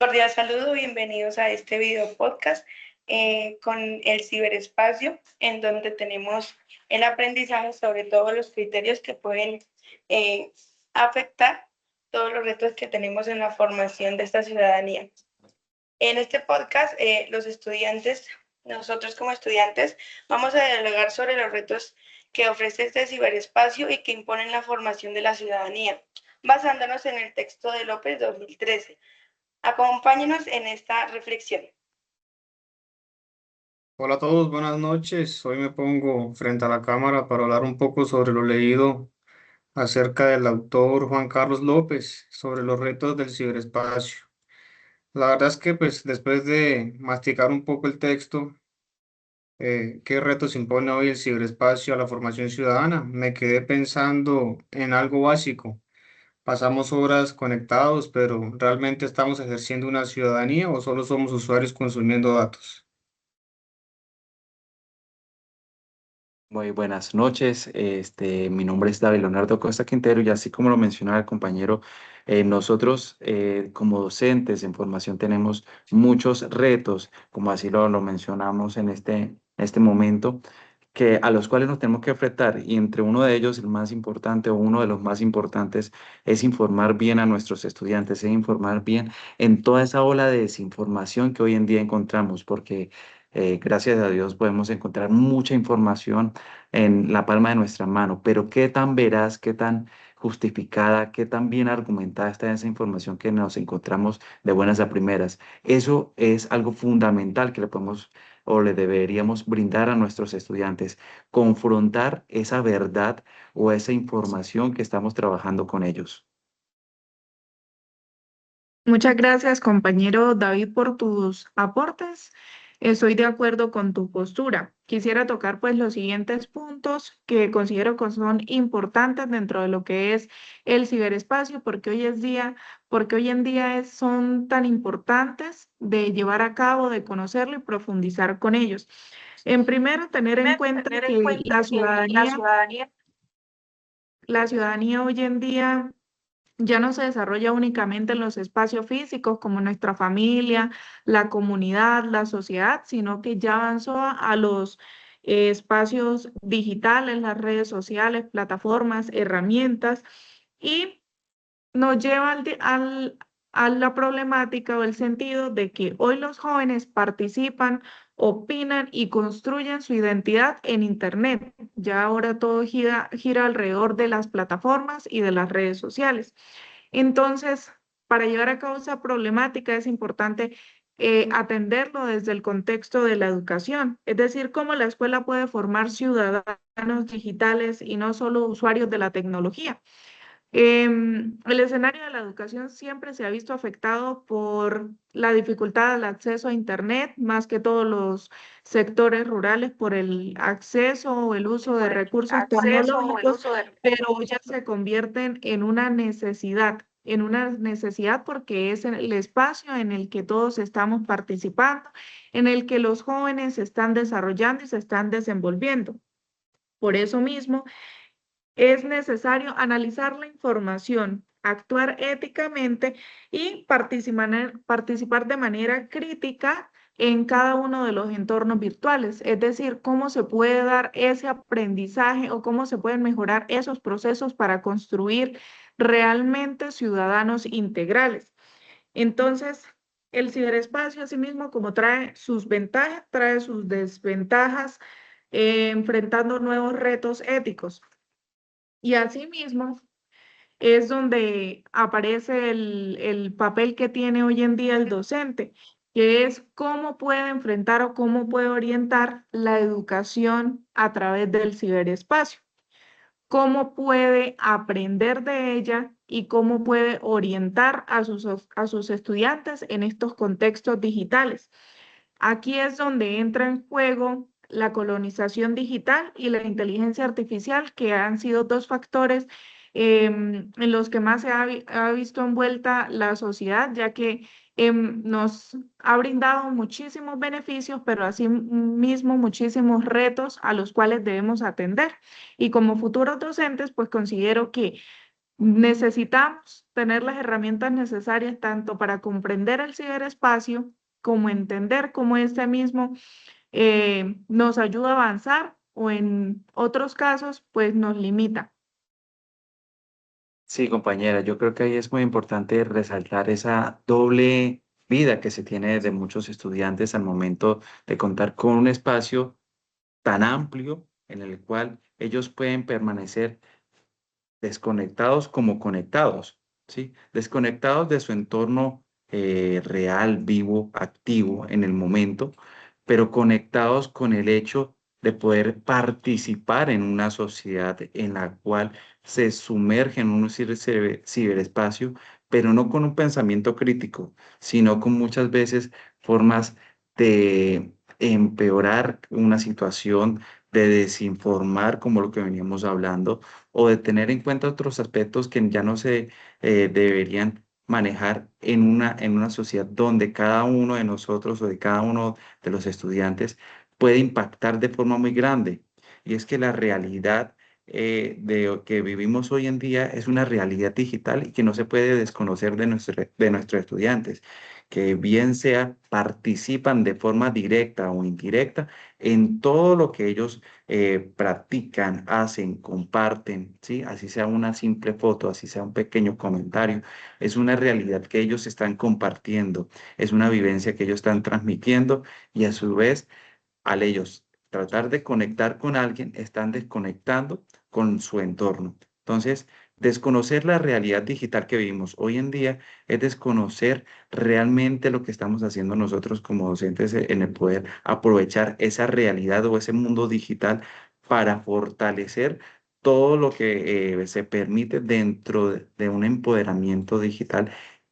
Cordial saludo, bienvenidos a este video podcast con el ciberespacio, en donde tenemos el aprendizaje sobre todos los criterios que pueden eh, afectar todos los retos que tenemos en la formación de esta ciudadanía. En este podcast, los estudiantes, nosotros como estudiantes, vamos a dialogar sobre los retos que ofrece este ciberespacio y que imponen la formación de la ciudadanía, basándonos en el texto de López 2013. Acompáñenos en esta reflexión. Hola a todos, buenas noches. Hoy me pongo frente a la cámara para hablar un poco sobre lo leído acerca del autor Juan Carlos López, sobre los retos del ciberespacio. La verdad es que pues después de masticar un poco el texto, ¿qué retos impone hoy el ciberespacio a la formación ciudadana? Me quedé pensando en algo básico. Pasamos horas conectados, pero ¿realmente estamos ejerciendo una ciudadanía o solo somos usuarios consumiendo datos? Muy buenas noches. Mi nombre es David Leonardo Costa Quintero y así como lo mencionaba el compañero, nosotros como docentes en formación tenemos muchos retos, como así lo mencionamos en este momento, a los cuales nos tenemos que enfrentar y entre uno de ellos, el más importante o uno de los más importantes, es informar bien a nuestros estudiantes, es informar bien en toda esa ola de desinformación que hoy en día encontramos, porque gracias a Dios podemos encontrar mucha información en la palma de nuestra mano, pero qué tan veraz, qué tan justificada, qué tan bien argumentada está esa información que nos encontramos de buenas a primeras. Eso es algo fundamental que le podemos o le deberíamos brindar a nuestros estudiantes, confrontar esa verdad o esa información que estamos trabajando con ellos. Muchas gracias, compañero David, por tus aportes. Estoy de acuerdo con tu postura. Quisiera tocar pues los siguientes puntos que considero que son importantes dentro de lo que es el ciberespacio, porque hoy en día son tan importantes de llevar a cabo, de conocerlo y profundizar con ellos. En primero, tener en cuenta que la ciudadanía hoy en día ya no se desarrolla únicamente en los espacios físicos como nuestra familia, la comunidad, la sociedad, sino que ya avanzó a los espacios digitales, las redes sociales, plataformas, herramientas, y nos lleva a la problemática o el sentido de que hoy los jóvenes participan, opinan y construyen su identidad en Internet. Ya ahora todo gira alrededor de las plataformas y de las redes sociales. Entonces, para llevar a cabo esa problemática es importante atenderlo desde el contexto de la educación, es decir, cómo la escuela puede formar ciudadanos digitales y no solo usuarios de la tecnología. El escenario de la educación siempre se ha visto afectado por la dificultad al acceso a Internet, más que todos los sectores rurales por el acceso o el uso de recursos tecnológicos, pero ya se convierten en una necesidad porque es en el espacio en el que todos estamos participando, en el que los jóvenes se están desarrollando y se están desenvolviendo. Por eso mismo, es necesario analizar la información, actuar éticamente y participar de manera crítica en cada uno de los entornos virtuales, es decir, cómo se puede dar ese aprendizaje o cómo se pueden mejorar esos procesos para construir realmente ciudadanos integrales. Entonces, el ciberespacio, asimismo, como trae sus ventajas, trae sus desventajas, enfrentando nuevos retos éticos. Y asimismo es donde aparece el papel que tiene hoy en día el docente, que es cómo puede enfrentar o cómo puede orientar la educación a través del ciberespacio, cómo puede aprender de ella y cómo puede orientar a sus estudiantes en estos contextos digitales. Aquí es donde entra en juego la colonización digital y la inteligencia artificial, que han sido dos factores en los que más ha visto envuelta la sociedad, ya que nos ha brindado muchísimos beneficios, pero asimismo muchísimos retos a los cuales debemos atender. Y como futuros docentes, pues considero que Necesitamos tener las herramientas necesarias tanto para comprender el ciberespacio como entender cómo este mismo nos ayuda a avanzar o en otros casos, pues nos limita. Sí, compañera, yo creo que ahí es muy importante resaltar esa doble vida que se tiene de muchos estudiantes al momento de contar con un espacio tan amplio en el cual ellos pueden permanecer desconectados como conectados, ¿sí? Desconectados de su entorno real, vivo, activo en el momento, pero conectados con el hecho de poder participar en una sociedad en la cual se sumerge en un ciberespacio, pero no con un pensamiento crítico, sino con muchas veces formas de empeorar una situación, de desinformar, como lo que veníamos hablando, o de tener en cuenta otros aspectos que ya no se deberían manejar en una sociedad donde cada uno de nosotros o de cada uno de los estudiantes puede impactar de forma muy grande. Y es que la realidad de que vivimos hoy en día es una realidad digital y que no se puede desconocer de nuestros estudiantes, que bien sea participan de forma directa o indirecta en todo lo que ellos practican, hacen, comparten, ¿sí? Así sea una simple foto, así sea un pequeño comentario, es una realidad que ellos están compartiendo, es una vivencia que ellos están transmitiendo y a su vez, al ellos tratar de conectar con alguien, están desconectando con su entorno. Entonces, desconocer la realidad digital que vivimos hoy en día es desconocer realmente lo que estamos haciendo nosotros como docentes en el poder aprovechar esa realidad o ese mundo digital para fortalecer todo lo que se permite dentro de un empoderamiento digital,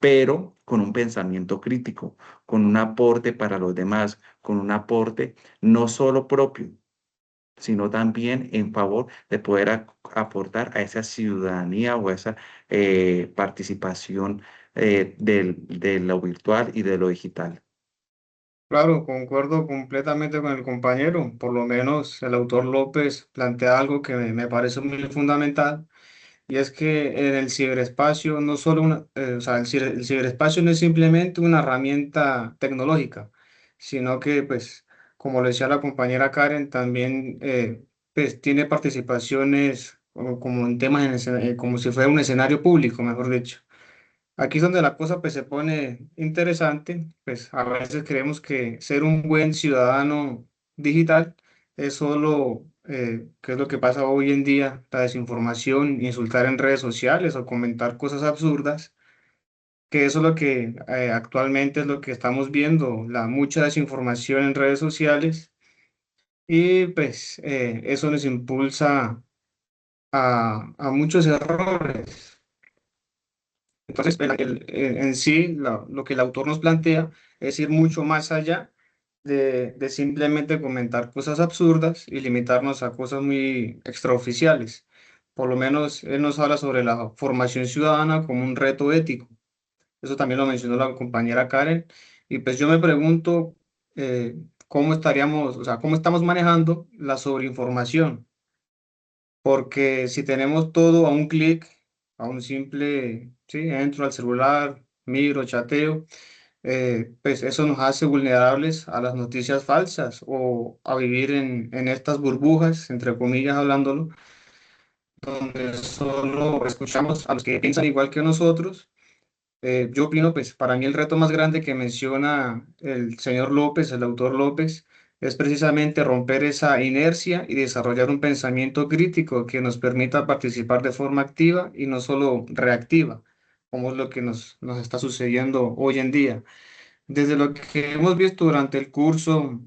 pero con un pensamiento crítico, con un aporte para los demás, con un aporte no solo propio, sino también en favor de poder aportar a esa ciudadanía o a esa participación de lo virtual y de lo digital. Claro, concuerdo completamente con el compañero. Por lo menos el autor López plantea algo que me parece muy fundamental. Y es que en el ciberespacio no solo o sea, el ciberespacio no es simplemente una herramienta tecnológica, sino que, pues, como lo decía la compañera Karen, también pues, tiene participaciones como en temas, como si fuera un escenario público, mejor dicho. Aquí es donde la cosa pues, se pone interesante, pues a veces creemos que ser un buen ciudadano digital es solo, qué es lo que pasa hoy en día, la desinformación, insultar en redes sociales o comentar cosas absurdas, que eso es lo que actualmente es lo que estamos viendo, la mucha desinformación en redes sociales y pues eso nos impulsa a muchos errores. Entonces, en sí, lo que el autor nos plantea es ir mucho más allá de simplemente comentar cosas absurdas y limitarnos a cosas muy extraoficiales. Por lo menos él nos habla sobre la formación ciudadana como un reto ético. Eso también lo mencionó la compañera Karen. Y pues yo me pregunto cómo estaríamos, o sea, cómo estamos manejando la sobreinformación. Porque si tenemos todo a un clic, a un simple, sí, entro al celular, miro, chateo, pues eso nos hace vulnerables a las noticias falsas o a vivir en estas burbujas, entre comillas hablándolo, donde solo escuchamos a los que piensan igual que nosotros. Yo opino, pues para mí el reto más grande que menciona el señor López, el autor López, es precisamente romper esa inercia y desarrollar un pensamiento crítico que nos permita participar de forma activa y no solo reactiva, como es lo que nos está sucediendo hoy en día. Desde lo que hemos visto durante el curso,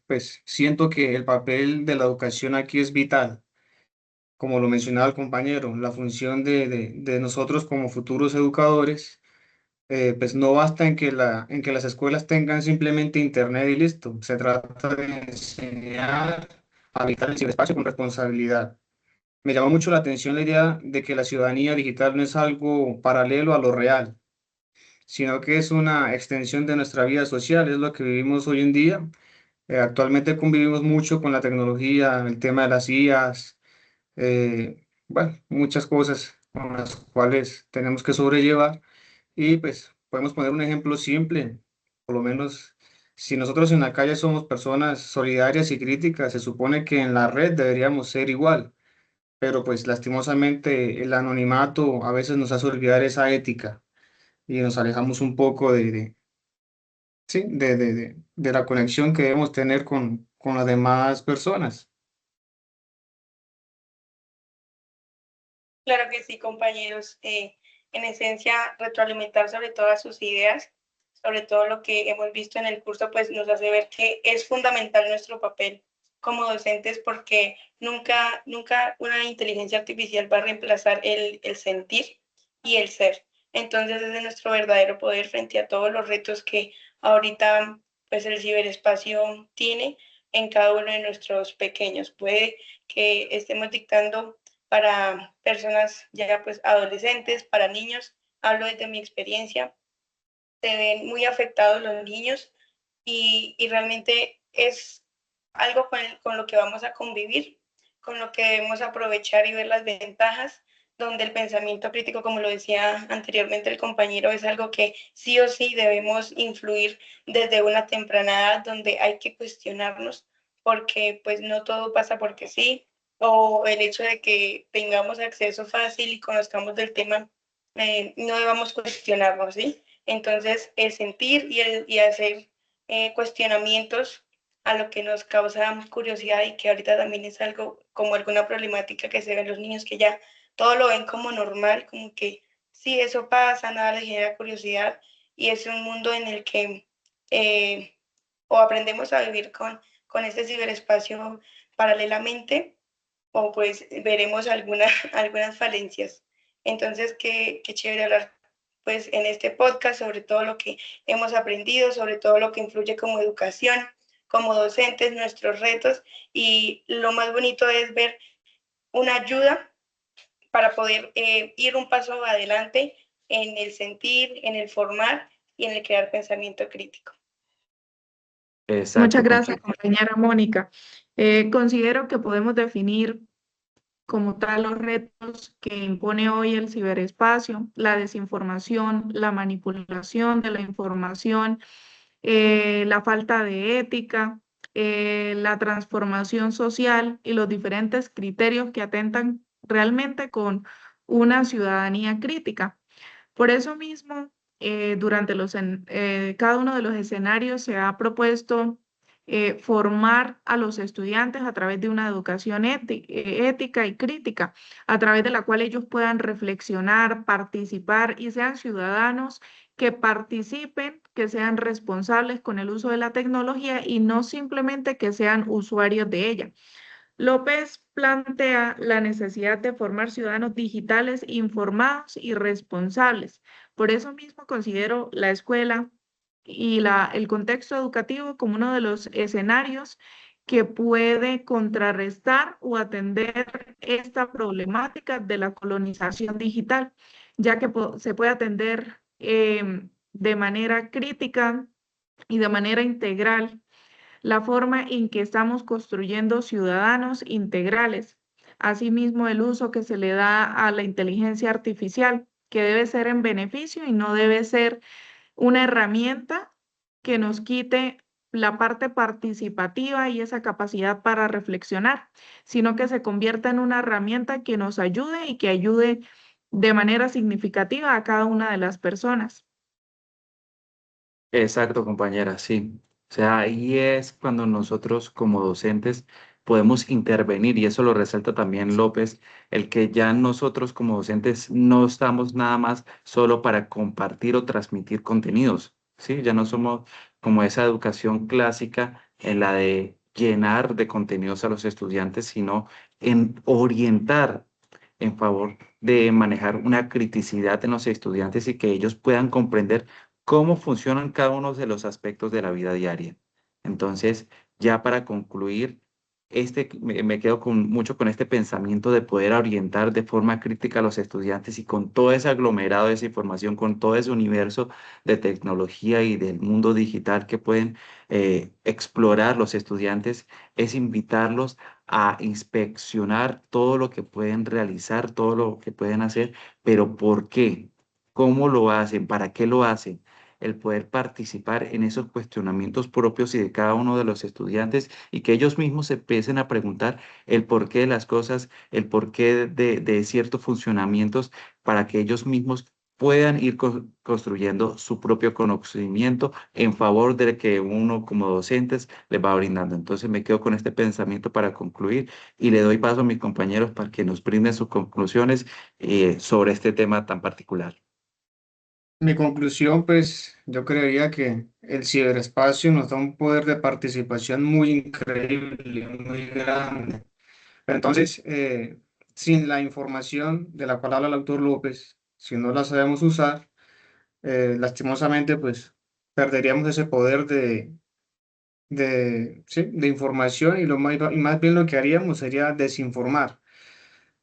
pues siento que el papel de la educación aquí es vital. Como lo mencionaba el compañero, la función de nosotros como futuros educadores pues no basta en que las escuelas tengan simplemente internet y listo. Se trata de enseñar a habitar el ciberespacio con responsabilidad. Me llamó mucho la atención la idea de que la ciudadanía digital no es algo paralelo a lo real, sino que es una extensión de nuestra vida social, es lo que vivimos hoy en día. Actualmente convivimos mucho con la tecnología, el tema de las IAs, bueno, muchas cosas con las cuales tenemos que sobrellevar. Y pues podemos poner un ejemplo simple, por lo menos si nosotros en la calle somos personas solidarias y críticas, se supone que en la red deberíamos ser igual, pero pues lastimosamente el anonimato a veces nos hace olvidar esa ética y nos alejamos un poco sí, de la conexión que debemos tener con las demás personas. Claro que sí, compañeros. En esencia, retroalimentar sobre todas sus ideas, sobre todo lo que hemos visto en el curso, pues nos hace ver que es fundamental nuestro papel como docentes porque nunca una inteligencia artificial va a reemplazar el sentir y el ser. Entonces, ese es nuestro verdadero poder frente a todos los retos que ahorita pues el ciberespacio tiene en cada uno de nuestros pequeños. Puede que estemos dictando para personas ya pues adolescentes, para niños, hablo desde mi experiencia, se ven muy afectados los niños y realmente es algo con lo que vamos a convivir, con lo que debemos aprovechar y ver las ventajas, donde el pensamiento crítico, como lo decía anteriormente el compañero, es algo que sí o sí debemos influir desde una temprana edad, donde hay que cuestionarnos, porque pues no todo pasa porque sí, o el hecho de que tengamos acceso fácil y conozcamos del tema, no debamos cuestionarnos, ¿sí? Entonces, el sentir y hacer cuestionamientos a lo que nos causa curiosidad y que ahorita también es algo como alguna problemática que se ve en los niños que ya todo lo ven como normal, como que sí, eso pasa, nada les genera curiosidad y es un mundo en el que o aprendemos a vivir con este ciberespacio paralelamente o pues veremos algunas falencias. Entonces, qué chévere hablar pues en este podcast sobre todo lo que hemos aprendido, sobre todo lo que influye como educación, como docentes, nuestros retos y lo más bonito es ver una ayuda para poder ir un paso adelante en el sentir, en el formar y en el crear pensamiento crítico. Muchas Exacto, gracias, compañero. compañera Mónica. Considero que podemos definir como tal los retos que impone hoy el ciberespacio, la desinformación, la manipulación de la información, la falta de ética, la transformación social y los diferentes criterios que atentan realmente con una ciudadanía crítica. Por eso mismo, durante cada uno de los escenarios se ha propuesto formar a los estudiantes a través de una educación ética y crítica, a través de la cual ellos puedan reflexionar, participar y sean ciudadanos que participen, que sean responsables con el uso de la tecnología y no simplemente que sean usuarios de ella. López plantea la necesidad de formar ciudadanos digitales informados y responsables. Por eso mismo considero la escuela y el contexto educativo como uno de los escenarios que puede contrarrestar o atender esta problemática de la colonización digital, ya que se puede atender de manera crítica y de manera integral la forma en que estamos construyendo ciudadanos integrales. Asimismo, el uso que se le da a la inteligencia artificial, que debe ser en beneficio y no debe ser una herramienta que nos quite la parte participativa y esa capacidad para reflexionar, sino que se convierta en una herramienta que nos ayude y que ayude de manera significativa a cada una de las personas. Exacto, compañera, sí. O sea, ahí es cuando nosotros como docentes podemos intervenir y eso lo resalta también López, el que ya nosotros como docentes no estamos nada más solo para compartir o transmitir contenidos, ¿sí? Ya no somos como esa educación clásica en la de llenar de contenidos a los estudiantes, sino en orientar en favor de manejar una criticidad en los estudiantes y que ellos puedan comprender cómo funcionan cada uno de los aspectos de la vida diaria. Entonces, ya para concluir, me quedo mucho con este pensamiento de poder orientar de forma crítica a los estudiantes y con todo ese aglomerado de esa información, con todo ese universo de tecnología y del mundo digital que pueden explorar los estudiantes, es invitarlos a inspeccionar todo lo que pueden realizar, todo lo que pueden hacer, pero ¿por qué? ¿Cómo lo hacen? ¿Para qué lo hacen? El poder participar en esos cuestionamientos propios y de cada uno de los estudiantes y que ellos mismos se empiecen a preguntar el porqué de las cosas, el porqué de ciertos funcionamientos para que ellos mismos puedan ir construyendo su propio conocimiento en favor de que uno como docentes les va brindando. Entonces me quedo con este pensamiento para concluir y le doy paso a mis compañeros para que nos brinden sus conclusiones sobre este tema tan particular. Mi conclusión, pues yo creería que el ciberespacio nos da un poder de participación muy increíble, muy grande. Pero entonces, sin la información de la cual habla el autor López, si no la sabemos usar, lastimosamente, pues perderíamos ese poder sí, de información y más bien lo que haríamos sería desinformar.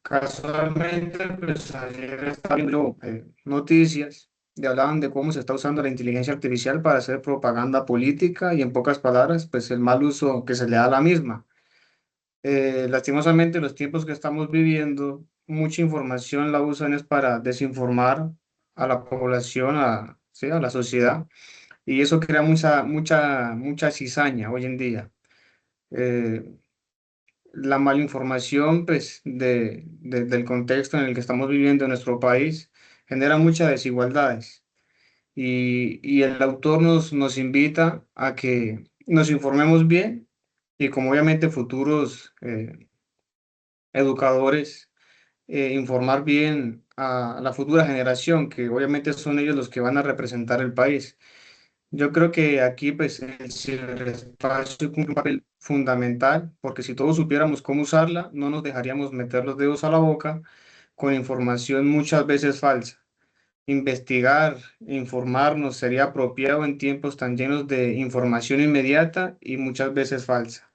Casualmente, pues ayer estaba viendo noticias y hablaban de cómo se está usando la inteligencia artificial para hacer propaganda política y en pocas palabras, pues el mal uso que se le da a la misma. Lastimosamente, los tiempos que estamos viviendo, mucha información la usan es para desinformar a la población, sí, a la sociedad, y eso crea mucha cizaña hoy en día. Eh, la malinformación, pues, del contexto en el que estamos viviendo en nuestro país genera muchas desigualdades. Y el autor nos invita a que nos informemos bien y como obviamente futuros educadores, informar bien a la futura generación, que obviamente son ellos los que van a representar el país. Yo creo que aquí pues el ciberespacio cumple un papel fundamental, porque si todos supiéramos cómo usarla, no nos dejaríamos meter los dedos a la boca con información muchas veces falsa. Investigar, informarnos sería apropiado en tiempos tan llenos de información inmediata y muchas veces falsa.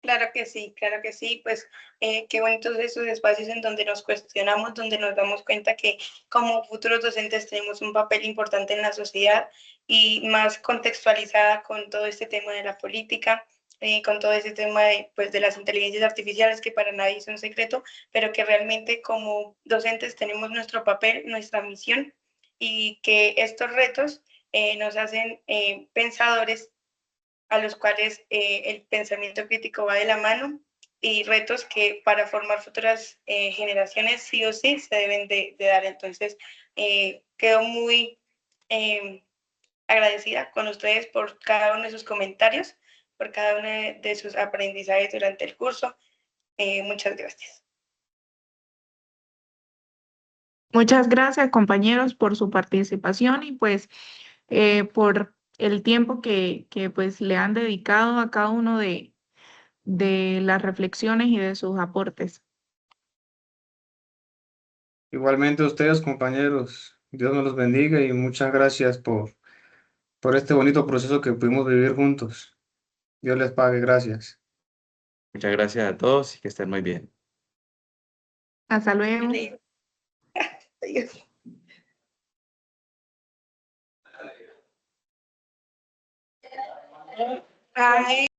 Claro que sí, pues qué bonitos esos espacios en donde nos cuestionamos, donde nos damos cuenta que como futuros docentes tenemos un papel importante en la sociedad y más contextualizada con todo este tema de la política, con todo este tema de, pues, de las inteligencias artificiales que para nadie es un secreto, pero que realmente como docentes tenemos nuestro papel, nuestra misión y que estos retos nos hacen pensadores a los cuales el pensamiento crítico va de la mano y retos que para formar futuras generaciones sí o sí se deben de dar. Entonces, quedo muy agradecida con ustedes por cada uno de sus comentarios, por cada uno de sus aprendizajes durante el curso. Muchas gracias. Muchas gracias, compañeros, por su participación y pues por el tiempo que pues le han dedicado a cada uno de las reflexiones y de sus aportes. Igualmente a ustedes, compañeros, Dios nos los bendiga y muchas gracias por este bonito proceso que pudimos vivir juntos. Dios les pague, gracias. Muchas gracias a todos y que estén muy bien. Hasta luego. Adiós. Ay.